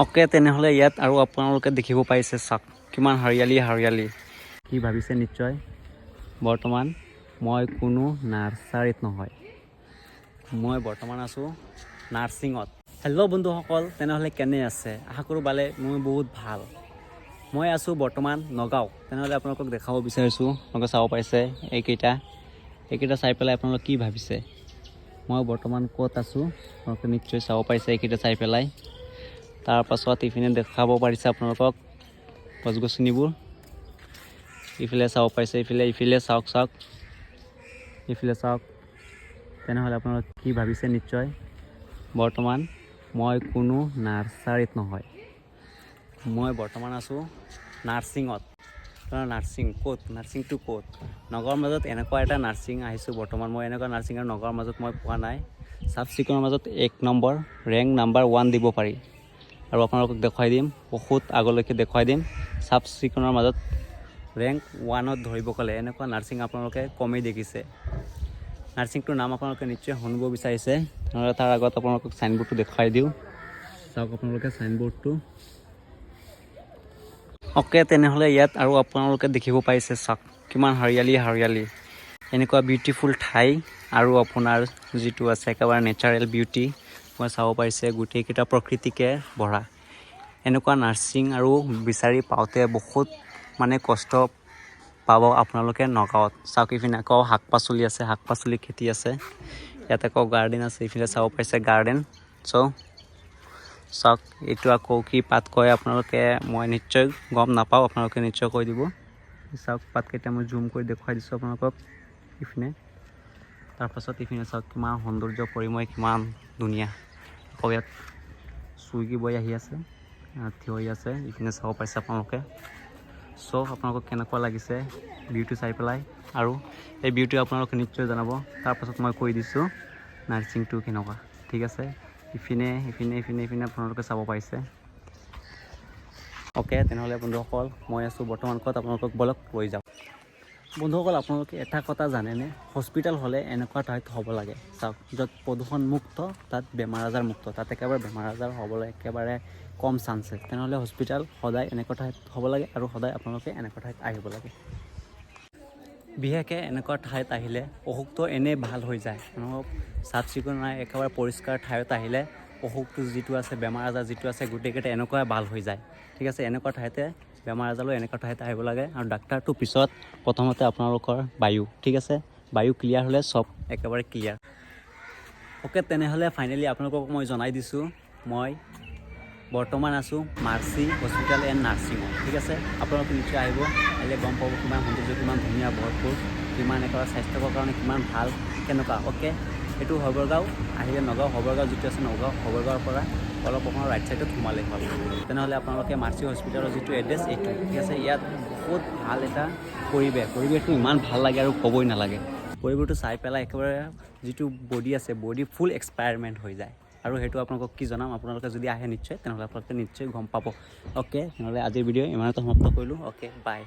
Okay তেনেহ'লে ইয়াত আৰু আপোনালোকে দেখিব পাইছে চাওক কিমান হাৰিয়ালি কি ভাবিছে নিশ্চয় বৰ্তমান মই কোনো নাৰ্চাৰীত নহয়, মই বৰ্তমান আছোঁ নাৰ্ছিঙত। হেল্ল' বন্ধুসকল, তেনেহ'লে কেনে আছে? আশা কৰোঁ বালে মই বহুত ভাল। মই আছোঁ বৰ্তমান নগাঁও। তেনেহ'লে আপোনালোকক দেখাব বিচাৰিছোঁ, আপোনালোকে চাব পাৰিছে এইকেইটা চাই পেলাই আপোনালোকে কি ভাবিছে? মই বৰ্তমান ক'ত আছোঁ আপোনালোকে নিশ্চয় চাব পাৰিছে এইকেইটা চাই পেলাই। তাৰপাছত ইপিনে দেখাব পাৰিছে আপোনালোকক গছ গছনিবোৰ, ইফালে চাব পাৰিছে, ইফালে চাওক ইফালে চাওক। তেনেহ'লে আপোনালোকে কি ভাবিছে নিশ্চয় বৰ্তমান মই কোনো নাৰ্চাৰীত নহয়, মই বৰ্তমান আছোঁ নাৰ্ছিঙত। নাৰ্ছিংটো ক'ত? নগাঁৱৰ মাজত এনেকুৱা এটা নাৰ্ছিং আহিছোঁ বৰ্তমান, মই এনেকুৱা নাৰ্ছিং আৰু নগাঁৱৰ মাজত মই পোৱা নাই। চাফ চিকুণৰ মাজত 1 নম্বৰ ৰেংক নাম্বাৰ 1 দিব পাৰি। আৰু আপোনালোকক দেখুৱাই দিম, বহুত আগলৈকে দেখুৱাই দিম। চাফ চিকুণৰ মাজত ৰেংক 1ত ধৰিব ক'লে এনেকুৱা নাৰ্ছিং আপোনালোকে কমেই দেখিছে। নাৰ্ছিংটোৰ নাম আপোনালোকে নিশ্চয় শুনিব বিচাৰিছে, নহ'লে তাৰ আগত আপোনালোকক চাইনবোৰ্ডটো দেখুৱাই দিওঁ। চাওক আপোনালোকে চাইনবোৰ্ডটো। ওকে তেনেহ'লে ইয়াত আৰু আপোনালোকে দেখিব পাইছে চাওক কিমান হাৰিয়ালি এনেকুৱা বিউটিফুল ঠাই। আৰু আপোনাৰ যিটো আছে একেবাৰে নেচাৰেল বিউটি মই চাব পাৰিছে, গোটেইকেইটা প্ৰকৃতিকে ভৰা। এনেকুৱা নাৰ্ছিং আৰু বিচাৰি পাওঁতে বহুত কষ্ট পাব আপোনালোকে নগাঁৱত। চাওক ইপিনে আকৌ শাক পাচলি খেতি আছে, ইয়াত আকৌ গাৰ্ডেন আছে, ইফালে চাব পাৰিছে গাৰ্ডেন। চাওক এইটো আকৌ কি পাত কয় আপোনালোকে, মই নিশ্চয় গম নাপাওঁ, আপোনালোকে নিশ্চয় কৈ দিব। চাওক পাতকেইটা মই জুম কৰি দেখুৱাই দিছোঁ আপোনালোকক ইপিনে। তাৰপাছত ইপিনে চাওক কিমান সৌন্দৰ্য পৰিময়, কিমান ধুনীয়া। আকৌ ইয়াত চুইগি বৈ আহি আছে, থিয় হৈ আছে, ইপিনে চাব পাৰিছে আপোনালোকে। আপোনালোকক কেনেকুৱা লাগিছে ভিউটো চাই পেলাই, আৰু এই ভিউটো আপোনালোকে নিশ্চয় জনাব। তাৰপাছত মই কৈ দিছোঁ নাৰ্ছিংটো কেনেকুৱা, ঠিক আছে? ইপিনে আপোনালোকে চাব পাৰিছে। ওকে তেনেহ'লে বন্ধুসকল, মই আছোঁ বৰ্তমান ক'ত, আপোনালোকক বলক লৈ যাওঁ। বন্ধুসকল আপোনালোকে এটা কথা জানেনে? হস্পিটেল হ'লে এনেকুৱা ঠাইত হ'ব লাগে চাওক, য'ত প্ৰদূষণ মুক্ত, তাত বেমাৰ আজাৰ মুক্ত, তাত একেবাৰে বেমাৰ আজাৰ হ'বলৈ একেবাৰে কম চান্স। তেনেহ'লে হস্পিটেল সদায় এনেকুৱা ঠাইত হ'ব লাগে, আৰু সদায় আপোনালোকে এনেকুৱা ঠাইত আহিব লাগে। বিশেষকৈ এনেকুৱা ঠাইত আহিলে অসুখটো এনেই ভাল হৈ যায়। মানুহক চাফ চিকুণ নাই, একেবাৰে পৰিষ্কাৰ ঠাইত আহিলে অসুখটো যিটো আছে, বেমাৰ আজাৰ যিটো আছে, গোটেইকেইটা এনেকুৱাই ভাল হৈ যায়, ঠিক আছে? এনেকুৱা ঠাইতে বেমাৰ আজাৰলৈ এনেকুৱা ঠাইতে আহিব লাগে। আৰু ডাক্তাৰটো পিছত, প্ৰথমতে আপোনালোকৰ বায়ু, ঠিক আছে? বায়ু ক্লিয়াৰ হ'লে চব একেবাৰে ক্লিয়াৰ। ওকে তেনেহ'লে ফাইনেলি আপোনালোকক মই জনাই দিছোঁ, মই বৰ্তমান আছোঁ মাৰ্চি হস্পিটেল এণ্ড নাৰ্ছিঙত, ঠিক আছে? আপোনালোকে নিশ্চয় আহিব, আহিলে গম পাব কিমান সৌন্দৰ্য, কিমান ধুনীয়া, ভৰপূৰ, কিমান একেবাৰে স্বাস্থ্যকৰ কাৰণে কিমান ভাল, কেনেকুৱা। ওকে এইটো হবৰগাঁও, আহিলে নগাঁও হবৰগাঁও যিটো আছে, নগাঁও হবৰগাঁৱৰ পৰা অলপ অকণমান ৰাইট ছাইডত সোমালে হ'ল। তেনেহ'লে আপোনালোকে মাৰ্চি হস্পিটেলৰ যিটো এড্ৰেছ এইটো, ঠিক আছে? ইয়াত বহুত ভাল এটা পৰিৱেশটো ইমান ভাল লাগে আৰু ক'বই নালাগে। পৰিৱেশটো চাই পেলাই একেবাৰে যিটো বডি আছে, বডি ফুল এক্সপায়াৰমেণ্ট হৈ যায়। আৰু সেইটো আপোনালোকক কি জনাম, আপোনালোকে যদি আহে নিশ্চয়, তেনেহ'লে আপোনালোকে নিশ্চয় গম পাব। ওকে তেনেহ'লে আজিৰ ভিডিঅ' ইমানতে সমাপ্ত কৰিলোঁ। Okay bye.